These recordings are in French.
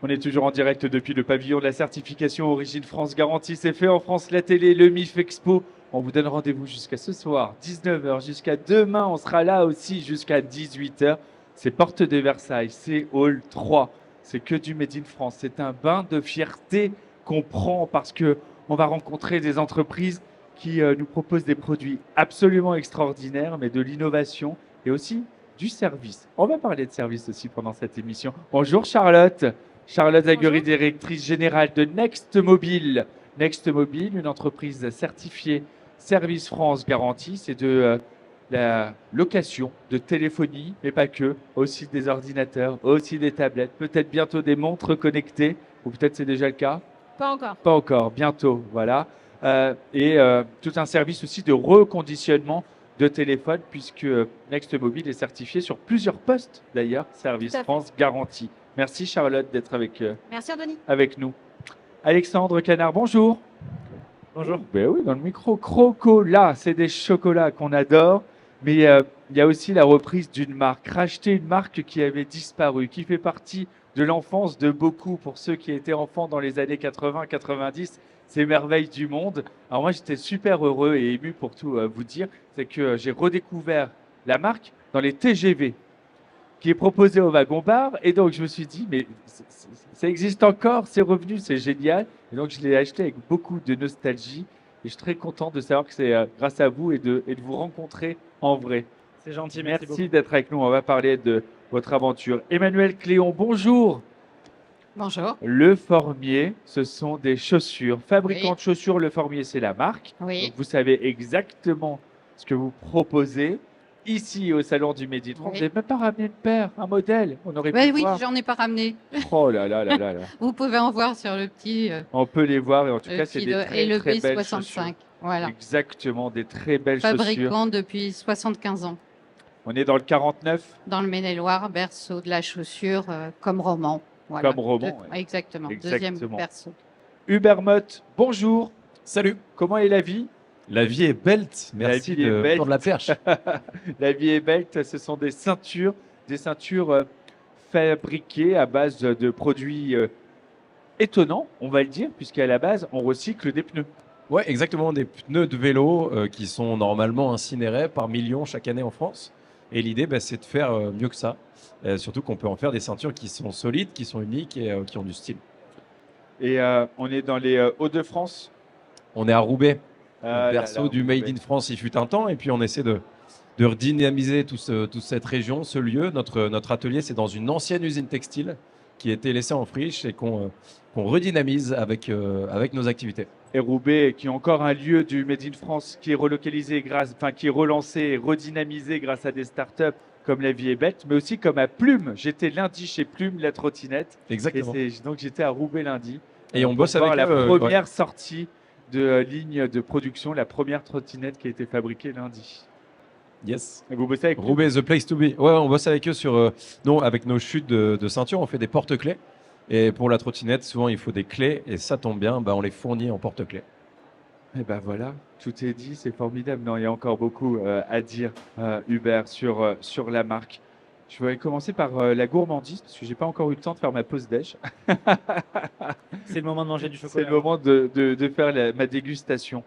On est toujours en direct depuis le pavillon de la certification Origine France Garantie. C'est fait en France, la télé, le MIF Expo. On vous donne rendez-vous jusqu'à ce soir, 19h, jusqu'à demain. On sera là aussi jusqu'à 18h. C'est Porte de Versailles, c'est Hall 3. C'est que du Made in France. C'est un bain de fierté qu'on prend parce que on va rencontrer des entreprises qui nous proposent des produits absolument extraordinaires, mais de l'innovation et aussi du service. On va parler de service aussi pendant cette émission. Bonjour Charlotte. Charlotte Zaguery, directrice générale de Next Mobile. Next Mobile, une entreprise certifiée Service France Garantie. C'est de la location de téléphonie, mais pas que. Aussi des ordinateurs, aussi des tablettes, peut-être bientôt des montres connectées, ou peut-être c'est déjà le cas. Pas encore. Pas encore, bientôt, voilà. Tout un service aussi de reconditionnement de téléphone, puisque Next Mobile est certifié sur plusieurs postes, d'ailleurs, Service France Garantie. Merci Charlotte d'être Merci Anthony. avec nous. Alexandre Canard, bonjour. Bonjour. Ben oui, dans le micro. Crocola, c'est des chocolats qu'on adore, mais il y a aussi la reprise d'une marque. Racheter une marque qui avait disparu, qui fait partie de l'enfance de beaucoup. Pour ceux qui étaient enfants dans les années 80-90, c'est Merveilles du Monde. Alors moi, j'étais super heureux et ému pour tout vous dire. C'est que j'ai redécouvert la marque dans les TGV qui est proposé au wagon-bar. Et donc, je me suis dit, mais ça existe encore, c'est revenu, c'est génial. Et donc, je l'ai acheté avec beaucoup de nostalgie. Et je suis très content de savoir que c'est grâce à vous et de vous rencontrer en vrai. C'est gentil, merci beaucoup. Merci d'être avec nous. On va parler de votre aventure. Emmanuel Cléon, bonjour. Bonjour. Le Formier, ce sont des chaussures. Fabricant Oui. de chaussures, Le Formier, c'est la marque. Oui. Donc, vous savez exactement ce que vous proposez. Ici, au salon du Made in France, Oui. vous n'avez même pas ramené une paire, un modèle. On aurait pu Oui, voir. j'en ai pas ramené. Oh là là là là là. Vous pouvez en voir sur le petit, On peut les voir et en tout le cas, c'est petit des de- très, et le très belles B65. chaussures. Voilà. Exactement, des très belles chaussures. Fabricant depuis 75 ans. On est dans le 49, Dans le Maine-et-Loire, berceau de la chaussure comme roman. Voilà. Comme roman, ouais. Exactement. Exactement. Deuxième berceau. Hubert Mott, bonjour. Salut, Comment est la vie? la vie est belle, merci vie est de belle. tendre la perche. La vie est belle, ce sont des ceintures fabriquées à base de produits étonnants, on va le dire, puisqu'à la base, on recycle des pneus. Ouais, exactement, des pneus de vélo qui sont normalement incinérés par millions chaque année en France. Et l'idée, c'est de faire mieux que ça. Surtout qu'on peut en faire des ceintures qui sont solides, qui sont uniques et qui ont du style. Et on est dans les Hauts-de-France. On est à Roubaix, Ah le là berceau là, du Made in France, il fut un temps. Et puis on essaie de redynamiser toute cette région, ce lieu. Notre atelier, c'est dans une ancienne usine textile qui a été laissée en friche et qu'on redynamise avec nos activités. Et Roubaix, qui est encore un lieu du Made in France qui est relocalisé qui est relancé et redynamisé grâce à des startups comme La Vie est Bête, mais aussi comme à Plume. J'étais lundi chez Plume, la trottinette. Exactement. Donc j'étais à Roubaix lundi. Et on pour bosse voir avec la eux, première sortie de ligne de production, la première trottinette qui a été fabriquée lundi. Yes. Et vous bossez avec Roubaix, the place to be. Ouais, on bosse avec eux sur. Non, avec nos chutes de ceinture, on fait des porte-clés. Et pour la trottinette, souvent, il faut des clés. Et ça tombe bien, on les fournit en porte-clés. Et ben voilà, tout est dit, c'est formidable. Non, il y a encore beaucoup à dire, Hubert, sur la marque. Je vais commencer par la gourmandise, parce que j'ai pas encore eu le temps de faire ma pause déj. C'est le moment de manger du C'est chocolat. le moment de faire ma dégustation.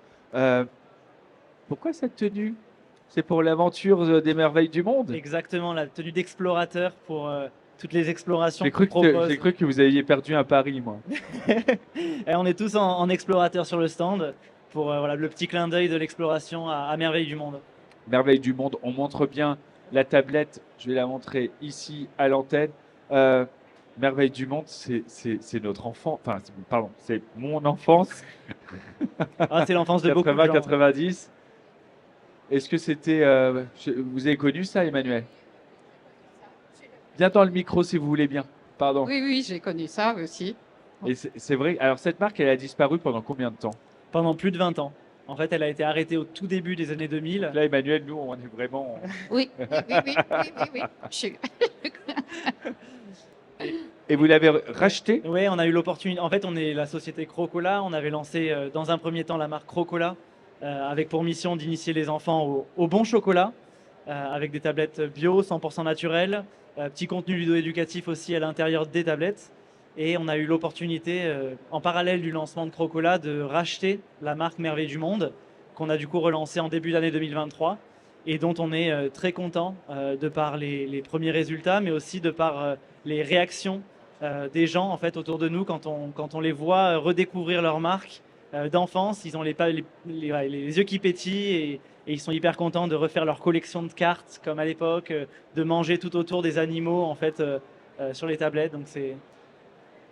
Pourquoi cette tenue? C'est pour l'aventure des merveilles du monde? Exactement, la tenue d'explorateur pour toutes les explorations J'ai qu'on cru, propose. j'ai cru que vous aviez perdu un pari, moi. Et on est tous en explorateur sur le stand pour le petit clin d'œil de l'exploration à Merveille du Monde. Merveille du monde, on montre bien la tablette. Je vais la montrer ici à l'antenne. Merveille du monde, c'est notre enfant. Enfin, pardon, c'est mon enfance. Ah, c'est l'enfance de beaucoup de gens. 80-90. Est-ce que c'était. Vous avez connu ça, Emmanuel? Bien dans le micro, si vous voulez bien. Pardon. Oui, oui, j'ai connu ça aussi. Et c'est vrai. Alors, cette marque, elle a disparu pendant combien de temps? Pendant plus de 20 ans. En fait, elle a été arrêtée au tout début des années 2000. Là, Emmanuel, nous, on est vraiment. Oui, oui, oui, oui, oui, oui, oui. Et vous l'avez racheté? Oui, on a eu l'opportunité. En fait, on est la société Crocola. On avait lancé dans un premier temps la marque Crocola avec pour mission d'initier les enfants au bon chocolat avec des tablettes bio, 100% naturelles, petit contenu ludo-éducatif aussi à l'intérieur des tablettes. Et on a eu l'opportunité, en parallèle du lancement de Crocola, de racheter la marque Merveille du Monde, qu'on a du coup relancée en début d'année 2023, et dont on est très content de par les premiers résultats, mais aussi de par les réactions des gens en fait autour de nous quand on les voit redécouvrir leur marque d'enfance. Ils ont les yeux qui pétillent et ils sont hyper contents de refaire leur collection de cartes comme à l'époque, de manger tout autour des animaux en fait sur les tablettes. Donc c'est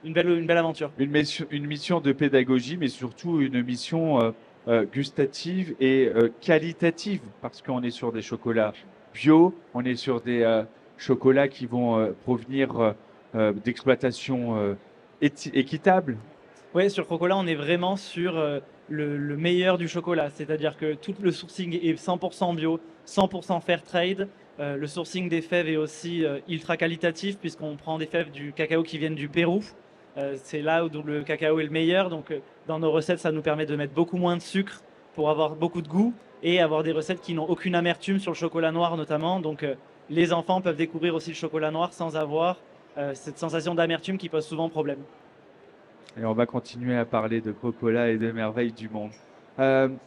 une belle aventure. Une mission de pédagogie, mais surtout une mission gustative et qualitative, parce qu'on est sur des chocolats bio, on est sur des chocolats qui vont provenir d'exploitation équitable. Oui, sur Crocola, on est vraiment sur le meilleur du chocolat. C'est-à-dire que tout le sourcing est 100% bio, 100% fair trade. Le sourcing des fèves est aussi ultra qualitatif puisqu'on prend des fèves du cacao qui viennent du Pérou. C'est là où le cacao est le meilleur. Donc dans nos recettes, ça nous permet de mettre beaucoup moins de sucre pour avoir beaucoup de goût et avoir des recettes qui n'ont aucune amertume sur le chocolat noir notamment. Donc les enfants peuvent découvrir aussi le chocolat noir sans avoir cette sensation d'amertume qui pose souvent problème. Et on va continuer à parler de Crocola et de merveilles du monde.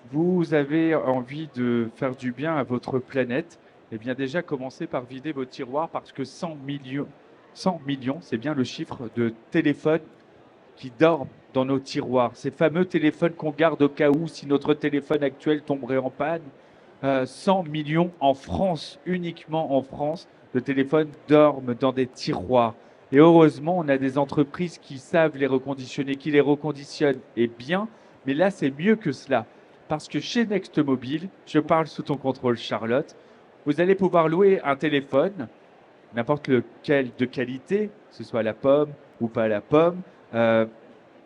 Vous avez envie de faire du bien à votre planète. Eh bien déjà, commencez par vider vos tiroirs parce que 100 millions, c'est bien le chiffre de téléphones qui dorment dans nos tiroirs. Ces fameux téléphones qu'on garde au cas où si notre téléphone actuel tomberait en panne. 100 millions en France, uniquement en France, de téléphones dorment dans des tiroirs. Et heureusement, on a des entreprises qui savent les reconditionner, qui les reconditionnent et bien. Mais là, c'est mieux que cela. Parce que chez Next Mobile, je parle sous ton contrôle, Charlotte, vous allez pouvoir louer un téléphone, n'importe lequel de qualité, que ce soit la pomme ou pas la pomme,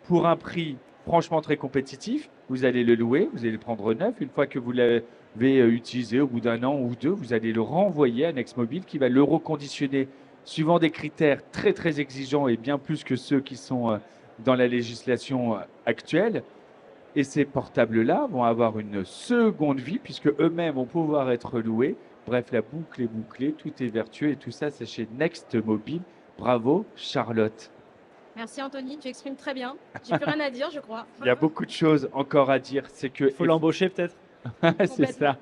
pour un prix franchement très compétitif. Vous allez le louer, vous allez le prendre neuf. Une fois que vous l'avez utilisé au bout d'un an ou deux, vous allez le renvoyer à Next Mobile qui va le reconditionner suivant des critères très très exigeants et bien plus que ceux qui sont dans la législation actuelle. Et ces portables-là vont avoir une seconde vie puisque eux-mêmes vont pouvoir être loués. Bref, la boucle est bouclée, tout est vertueux et tout ça, c'est chez Next Mobile. Bravo, Charlotte. Merci Anthony, tu exprimes très bien. J'ai plus rien à dire, je crois. Il y a beaucoup de choses encore à dire. C'est que Il faut l'embaucher peut-être. c'est ça.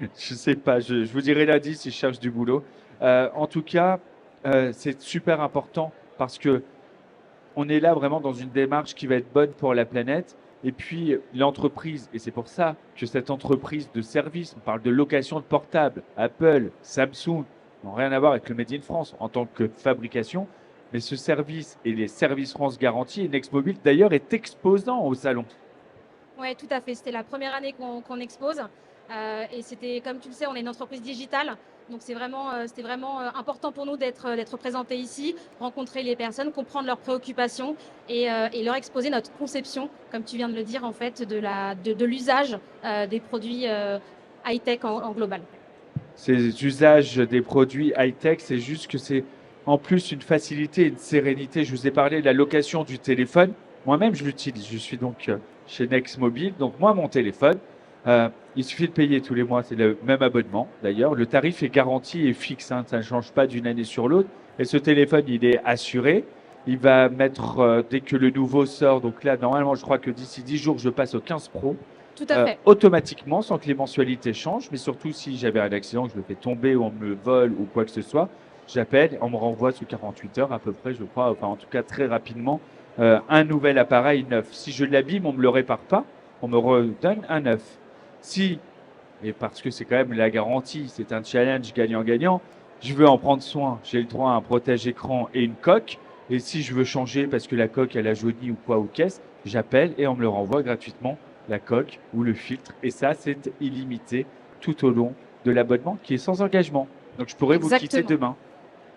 Je sais pas. Je vous dirai lundi si je cherche du boulot. En tout cas, c'est super important parce que on est là vraiment dans une démarche qui va être bonne pour la planète. Et puis l'entreprise, et c'est pour ça que cette entreprise de service, on parle de location de portables, Apple, Samsung, n'ont rien à voir avec le Made in France en tant que fabrication. Mais ce service et les services France Garantie et Next Mobile d'ailleurs est exposant au salon. Oui, tout à fait. C'était la première année qu'on expose. Et c'était, comme tu le sais, on est une entreprise digitale. Donc c'était vraiment important pour nous d'être présentés ici, rencontrer les personnes, comprendre leurs préoccupations et leur exposer notre conception, comme tu viens de le dire, en fait, de l'usage des produits high-tech en global. Ces usages des produits high-tech, c'est juste que c'est en plus une facilité et une sérénité. Je vous ai parlé de la location du téléphone. Moi-même, je l'utilise. Je suis donc chez Next Mobile. Donc moi, mon téléphone, il suffit de payer tous les mois. C'est le même abonnement d'ailleurs. Le tarif est garanti et fixe. Hein, ça ne change pas d'une année sur l'autre. Et ce téléphone, il est assuré. Il va mettre, dès que le nouveau sort, donc là, normalement, je crois que d'ici 10 jours, je passe au 15 Pro. Tout à fait. Automatiquement, sans que les mensualités changent. Mais surtout, si j'avais un accident, que je le fais tomber ou on me vole ou quoi que ce soit, j'appelle, on me renvoie sous 48 heures à peu près, je crois, enfin en tout cas très rapidement, un nouvel appareil neuf. Si je l'abîme, on ne me le répare pas, on me redonne un neuf. Si, et parce que c'est quand même la garantie, c'est un challenge gagnant-gagnant, je veux en prendre soin, j'ai le droit à un protège-écran et une coque, et si je veux changer parce que la coque elle a jauni ou quoi ou qu'est-ce, j'appelle et on me le renvoie gratuitement, la coque ou le filtre, et ça c'est illimité tout au long de l'abonnement qui est sans engagement. Donc je pourrais vous quitter demain.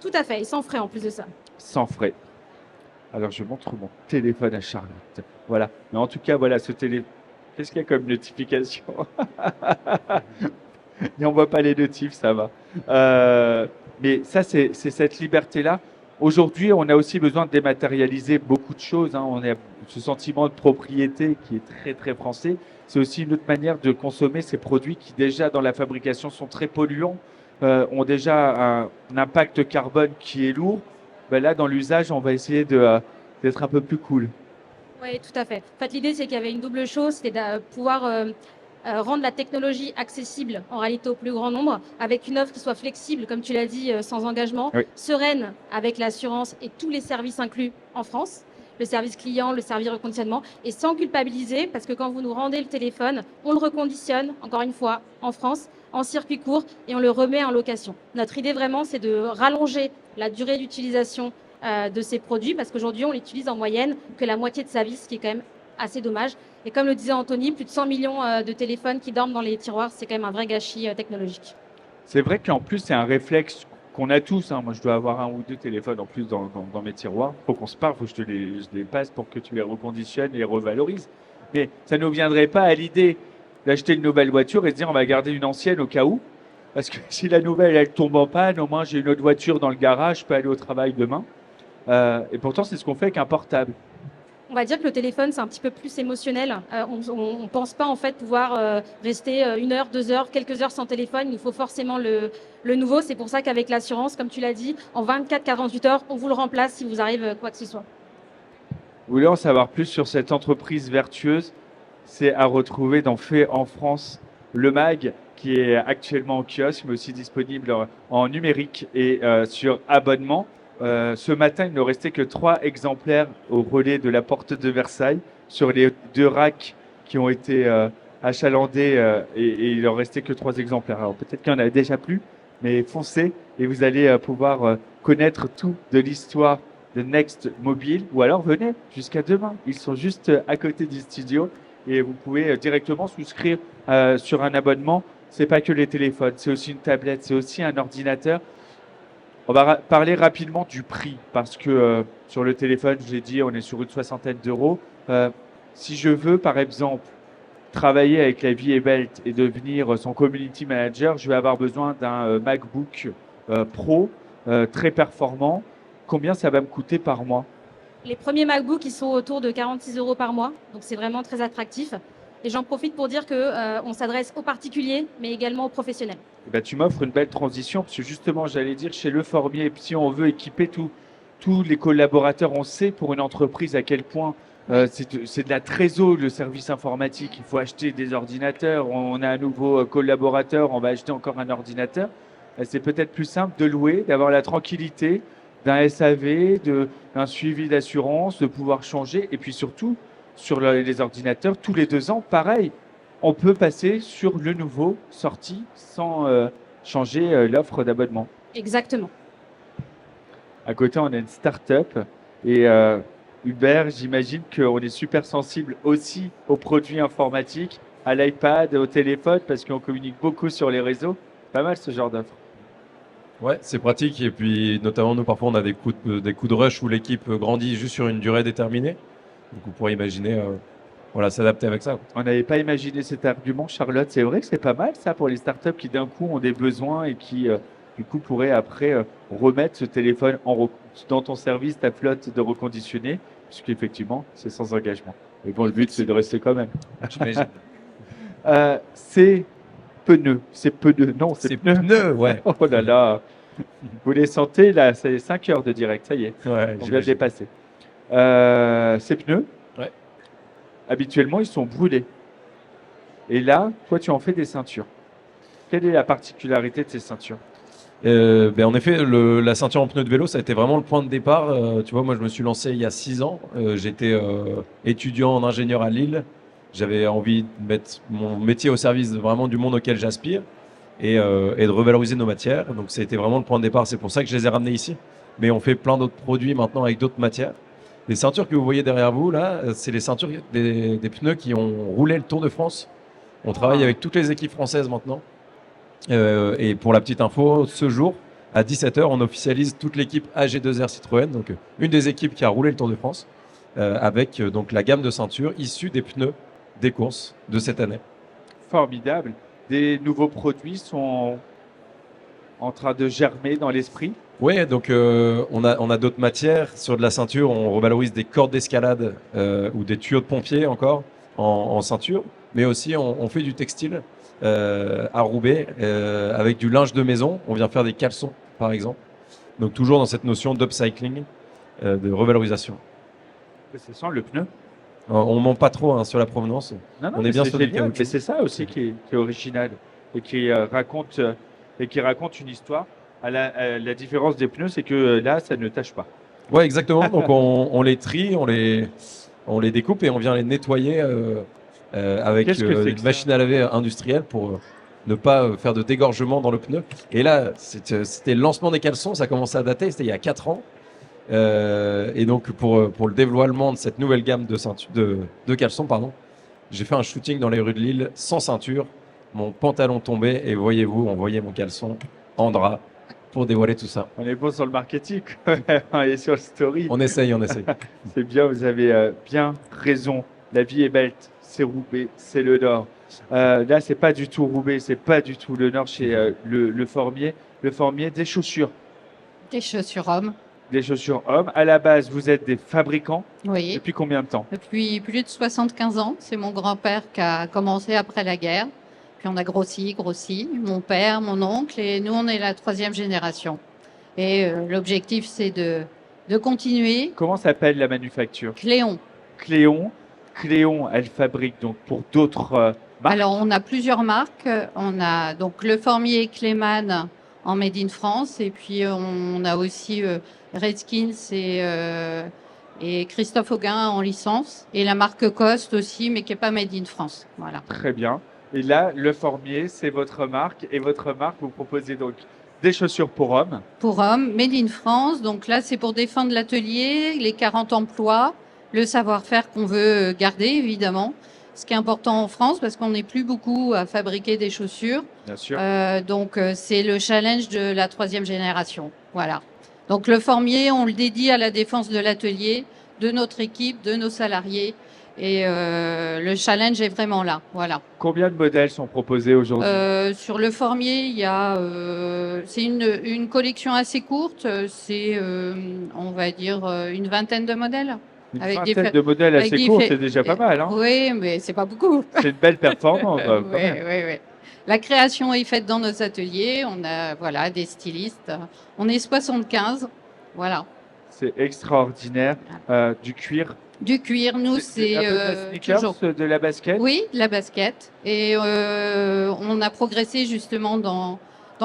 Tout à fait, et sans frais en plus de ça. Sans frais. Alors je montre mon téléphone à Charlotte. Voilà. Mais en tout cas, voilà ce téléphone. Qu'est-ce qu'il y a comme notification? Et on voit pas les notifs, ça va. Mais ça, c'est cette liberté-là. Aujourd'hui, on a aussi besoin de dématérialiser beaucoup de choses. Hein. On a ce sentiment de propriété qui est très, très français. C'est aussi une autre manière de consommer ces produits qui, déjà, dans la fabrication, sont très polluants, ont déjà un impact carbone qui est lourd. ben là, dans l'usage, on va essayer d'être un peu plus cool. Oui, tout à fait. En fait, l'idée, c'est qu'il y avait une double chose, c'était de pouvoir rendre la technologie accessible en réalité au plus grand nombre, avec une offre qui soit flexible, comme tu l'as dit, sans engagement, Oui. sereine avec l'assurance et tous les services inclus en France, le service client, le service reconditionnement, et sans culpabiliser, parce que quand vous nous rendez le téléphone, on le reconditionne, encore une fois, en France, en circuit court, et on le remet en location. Notre idée vraiment, c'est de rallonger la durée d'utilisation de ces produits, parce qu'aujourd'hui, on l'utilise en moyenne que la moitié de sa vie, ce qui est quand même assez dommage. Et comme le disait Anthony, plus de 100 millions de téléphones qui dorment dans les tiroirs, c'est quand même un vrai gâchis technologique. C'est vrai qu'en plus, c'est un réflexe qu'on a tous, hein. Moi, je dois avoir un ou deux téléphones en plus dans mes tiroirs. Faut qu'on se parle, faut que je les passe pour que tu les reconditionnes et les revalorises. Mais ça ne nous viendrait pas à l'idée d'acheter une nouvelle voiture et de dire on va garder une ancienne au cas où. Parce que si la nouvelle, elle tombe en panne, au moins j'ai une autre voiture dans le garage, je peux aller au travail demain. Et pourtant, c'est ce qu'on fait avec un portable. On va dire que le téléphone, c'est un petit peu plus émotionnel. On ne pense pas en fait pouvoir rester 1 heure, 2 heures, quelques heures sans téléphone. Il nous faut forcément le nouveau. C'est pour ça qu'avec l'assurance, comme tu l'as dit, en 24-48 heures, on vous le remplace si vous arrive quoi que ce soit. Vous voulez en savoir plus sur cette entreprise vertueuse? C'est à retrouver dans Fait en France, le mag, qui est actuellement en kiosque, mais aussi disponible en numérique et sur abonnement. Ce matin, il ne restait que 3 exemplaires au relais de la porte de Versailles sur les 2 racks qui ont été achalandés et il en restait que 3 exemplaires. Alors peut-être qu'il y en a déjà plus, mais foncez et vous allez pouvoir connaître tout de l'histoire de Next Mobile ou alors venez jusqu'à demain. Ils sont juste à côté du studio et vous pouvez directement souscrire sur un abonnement. C'est pas que les téléphones, c'est aussi une tablette, c'est aussi un ordinateur. On va parler rapidement du prix parce que sur le téléphone, je l'ai dit, on est sur une 60aine d'euros. Si je veux, par exemple, travailler avec la vie Belt et devenir son community manager, je vais avoir besoin d'un MacBook Pro très performant. Combien ça va me coûter par mois? Les premiers MacBooks, ils sont autour de 46 euros par mois. Donc c'est vraiment très attractif. Et j'en profite pour dire qu'on s'adresse aux particuliers, mais également aux professionnels. Eh ben, tu m'offres une belle transition parce que justement, j'allais dire, chez Le Formier, si on veut équiper tous les collaborateurs, on sait pour une entreprise à quel point c'est de la trésor, le service informatique. Il faut acheter des ordinateurs. On a un nouveau collaborateur, on va acheter encore un ordinateur. C'est peut-être plus simple de louer, d'avoir la tranquillité d'un SAV, d'un suivi d'assurance, de pouvoir changer. Et puis surtout, sur les ordinateurs, tous les 2 ans, pareil, on peut passer sur le nouveau sorti sans changer l'offre d'abonnement. Exactement. À côté, on a une start-up et Hubert, j'imagine qu'on est super sensible aussi aux produits informatiques, à l'iPad, au téléphone, parce qu'on communique beaucoup sur les réseaux. Pas mal ce genre d'offre. Ouais, c'est pratique. Et puis, notamment, nous, parfois, on a des coups de rush où l'équipe grandit juste sur une durée déterminée. Donc, vous pourrez imaginer s'adapter avec ça. On n'avait pas imaginé cet argument, Charlotte. C'est vrai que c'est pas mal ça pour les startups qui d'un coup ont des besoins et qui du coup pourraient après remettre ce téléphone dans ton service, ta flotte de reconditionner, puisqu'effectivement c'est sans engagement. Mais bon, le but c'est de rester quand même. J'imagine. C'est pneus. Non, c'est pneus, ouais. Oh là là. Vous les sentez là, c'est 5 heures de direct, ça y est. Ouais, On vient de j'imagine. dépasser. Ces pneus, Ouais. habituellement, ils sont brûlés. Et là, toi, tu en fais des ceintures. Quelle est la particularité de ces ceintures? En effet, la ceinture en pneu de vélo, ça a été vraiment le point de départ. Tu vois, moi, je me suis lancé il y a 6 ans. J'étais étudiant en ingénieur à Lille. J'avais envie de mettre mon métier au service vraiment du monde auquel j'aspire et de revaloriser nos matières. Donc, ça a été vraiment le point de départ. C'est pour ça que je les ai ramenés ici. Mais on fait plein d'autres produits maintenant avec d'autres matières. Les ceintures que vous voyez derrière vous, là, c'est les ceintures des pneus qui ont roulé le Tour de France. On travaille avec toutes les équipes françaises maintenant. Et pour la petite info, ce jour, à 17h, on officialise toute l'équipe AG2R Citroën, donc une des équipes qui a roulé le Tour de France, avec donc la gamme de ceintures issue des pneus des courses de cette année. Formidable. Des nouveaux produits sont en train de germer dans l'esprit. Oui, donc on a d'autres matières. Sur de la ceinture, on revalorise des cordes d'escalade ou des tuyaux de pompier encore en ceinture, mais aussi on fait du textile à Roubaix avec du linge de maison. On vient faire des caleçons, par exemple. Donc toujours dans cette notion d'upcycling, de revalorisation. Ça sent le pneu. On ment pas trop hein, sur la provenance. Non, non, On est mais bien c'est sur du génial. caoutchouc. Mais c'est ça aussi qui est original et qui raconte une histoire. À la différence des pneus, c'est que là, ça ne tâche pas. Ouais, exactement. Donc on les trie, on les découpe et on vient les nettoyer avec Qu'est-ce que c'est que une ça machine à laver industrielle pour ne pas faire de dégorgement dans le pneu. Et là, c'était le lancement des caleçons, ça commençait à dater, c'était il y a 4 ans. Et donc pour le dévoilement de cette nouvelle gamme de caleçons, pardon, j'ai fait un shooting dans les rues de Lille sans ceinture. Mon pantalon tombait et voyez-vous, on voyait mon caleçon en drap pour dévoiler tout ça. On est bon sur le marketing et sur le story. On essaye, on essaye. C'est bien, vous avez bien raison. La vie est belle, c'est Roubaix, c'est le Nord. Là, c'est pas du tout Roubaix, c'est pas du tout le Nord chez le Formier. Le Formier, des chaussures. Des chaussures hommes. Des chaussures hommes. À la base, vous êtes des fabricants. Oui. Depuis combien de temps? Depuis plus de 75 ans. C'est mon grand-père qui a commencé après la guerre. Puis on a grossi. Mon père, mon oncle, et nous, on est la 3e génération. Et l'objectif, c'est de continuer. Comment s'appelle la manufacture? Cléon. Cléon. Cléon, elle fabrique donc pour d'autres marques. Alors, on a plusieurs marques. On a donc le Formier Cléman en Made in France. Et puis, on a aussi Redskins et Christophe Auguin en licence. Et la marque Cost aussi, mais qui n'est pas Made in France. Voilà. Très bien. Et là, le Formier, c'est votre marque. Et votre marque, vous proposez donc des chaussures pour hommes. Pour hommes, Made in France. Donc là, c'est pour défendre l'atelier, les 40 emplois, le savoir-faire qu'on veut garder, évidemment. Ce qui est important en France, parce qu'on n'est plus beaucoup à fabriquer des chaussures. Bien sûr. Donc, c'est le challenge de la 3e génération. Voilà. Donc, le Formier, on le dédie à la défense de l'atelier, de notre équipe, de nos salariés. Et le challenge est vraiment là. Voilà. Combien de modèles sont proposés aujourd'hui? Sur le Formier, il y a, c'est une collection assez courte. C'est, on va dire, une vingtaine de modèles. Une avec vingtaine de modèles avec assez courts, c'est déjà pas mal. Hein. Oui, mais c'est pas beaucoup. C'est une belle performance. Quand Oui, même. oui, oui. La création est faite dans nos ateliers. On a voilà, des stylistes. On est 75. Voilà. C'est extraordinaire. Du cuir. Du cuir, nous, c'est un peu de la sneakers, toujours. de la basket. Oui, de la basket. Et on a progressé justement dans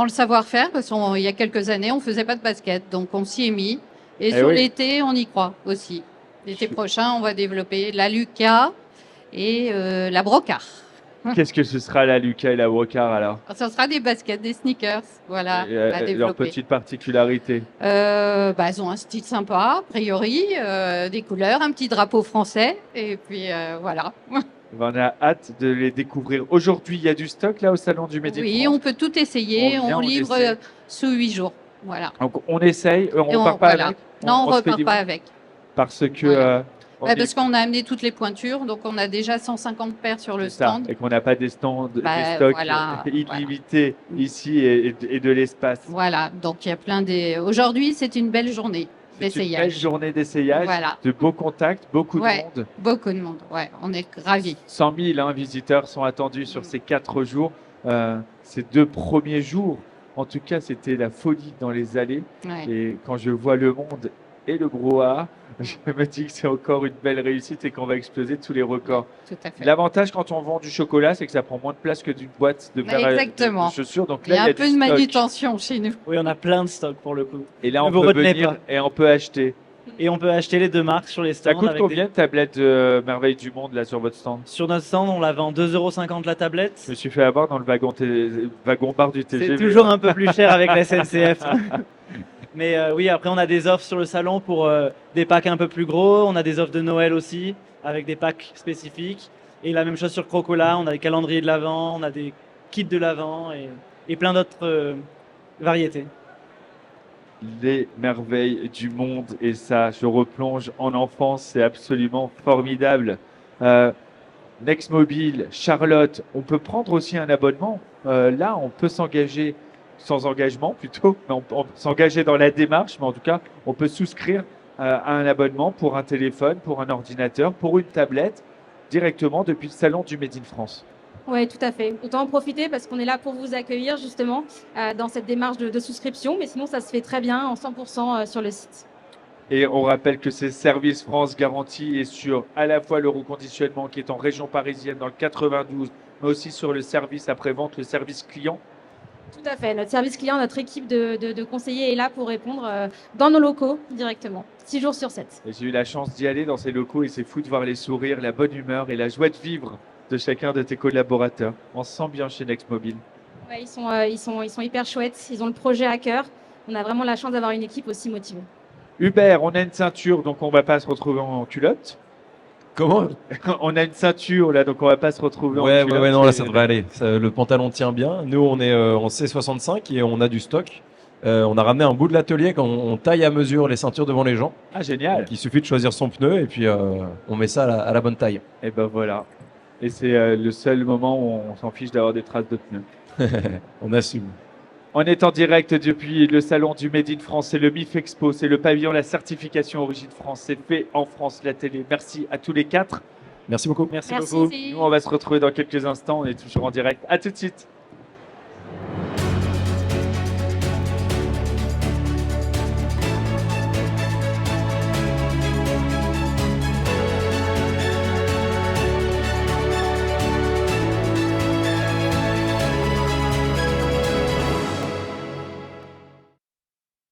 le savoir-faire parce qu'il y a quelques années, on faisait pas de basket. Donc, on s'y est mis. Et sur oui. l'été, on y croit aussi. L'été prochain, on va développer la Lucas et la Brocard. Qu'est-ce que ce sera la Lucas et la Brocard alors? Ça sera des baskets, des sneakers, voilà, à Leur développer. petite particularité. Elles ont un style sympa, a priori, des couleurs, un petit drapeau français, et puis voilà. On a hâte de les découvrir. Aujourd'hui, il y a du stock là au salon du Made in Oui, France. on peut tout essayer, On vient, on on livre essaie. sous 8 jours. Voilà. Donc on essaye, on Et repart pas voilà. avec. Non, on se fait repart livrer pas avec. Parce que Voilà. on est- Parce qu'on a amené toutes les pointures, donc on a déjà 150 paires sur le c'est ça, stand. et qu'on n'a pas des stands, des Bah, stocks voilà, illimités ici et de l'espace. Voilà, donc il y a plein des. Aujourd'hui, c'est une belle journée C'est une belle d'essayage. journée d'essayage, Voilà. de beaux contacts, beaucoup Ouais. de monde. Beaucoup de monde, ouais, on est ravis. 100 000 visiteurs sont attendus sur ces 4 jours. Ces 2 premiers jours, en tout cas, c'était la folie dans les allées. Ouais, Et quand je vois le monde et le brouhaha, je me dis que c'est encore une belle réussite et qu'on va exploser tous les records. tout à fait. L'avantage quand on vend du chocolat, c'est que ça prend moins de place que d'une boîte de paires Exactement. de chaussures. Donc Il y là, a il y un a peu du de stock. manutention chez nous. Oui, on a plein de stocks pour le coup. Et là, Ne on vous peut retenez venir pas. et on peut acheter. Et on peut acheter les 2 marques sur les stands. Ça coûte avec combien de tablettes Merveille du Monde là sur votre stand? Sur notre stand, on la vend 2,50 € la tablette. Je me suis fait avoir dans le wagon bar du TGV. C'est toujours un peu plus cher avec la SNCF. Mais oui, après, on a des offres sur le salon pour des packs un peu plus gros. On a des offres de Noël aussi, avec des packs spécifiques. Et la même chose sur Crocola. On a des calendriers de l'Avent, on a des kits de l'Avent et plein d'autres variétés. Les merveilles du monde et ça, je replonge en enfance, c'est absolument formidable. Nextmobile, Charlotte, on peut prendre aussi un abonnement. Là, on peut s'engager, sans engagement plutôt, mais on peut s'engager dans la démarche, mais en tout cas, on peut souscrire à un abonnement pour un téléphone, pour un ordinateur, pour une tablette, directement depuis le salon du Made in France. Oui, tout à fait. Autant en profiter parce qu'on est là pour vous accueillir justement dans cette démarche de souscription, mais sinon ça se fait très bien en 100% sur le site. Et on rappelle que c'est Service France Garantie et sur à la fois le reconditionnement qui est en région parisienne dans le 92, mais aussi sur le service après-vente, le service client. Tout à fait. Notre service client, notre équipe de conseillers est là pour répondre dans nos locaux directement, 6 jours sur 7. Et j'ai eu la chance d'y aller dans ces locaux et c'est fou de voir les sourires, la bonne humeur et la joie de vivre de chacun de tes collaborateurs. On se sent bien chez Nextmobile. Ouais, ils sont hyper chouettes, ils ont le projet à cœur. On a vraiment la chance d'avoir une équipe aussi motivée. Hubert, on a une ceinture, donc on va pas se retrouver en culotte. Comment? On a une ceinture là, donc on va pas se retrouver en culotte. Ouais, non, là, ça devrait aller. Le pantalon tient bien. Nous, on est en C65 et on a du stock. On a ramené un bout de l'atelier quand on taille à mesure les ceintures devant les gens. Ah, génial. Donc, il suffit de choisir son pneu et puis on met ça à la bonne taille. Et ben voilà. Et c'est le seul moment où on s'en fiche d'avoir des traces de pneus. On assume. On est en direct depuis le salon du Made in France, c'est le MIF Expo, c'est le pavillon, la certification Origine France, c'est fait en France, la télé. Merci à tous les quatre. Merci beaucoup. Merci Merci. beaucoup. Nous, on va se retrouver dans quelques instants, on est toujours en direct. À tout de suite.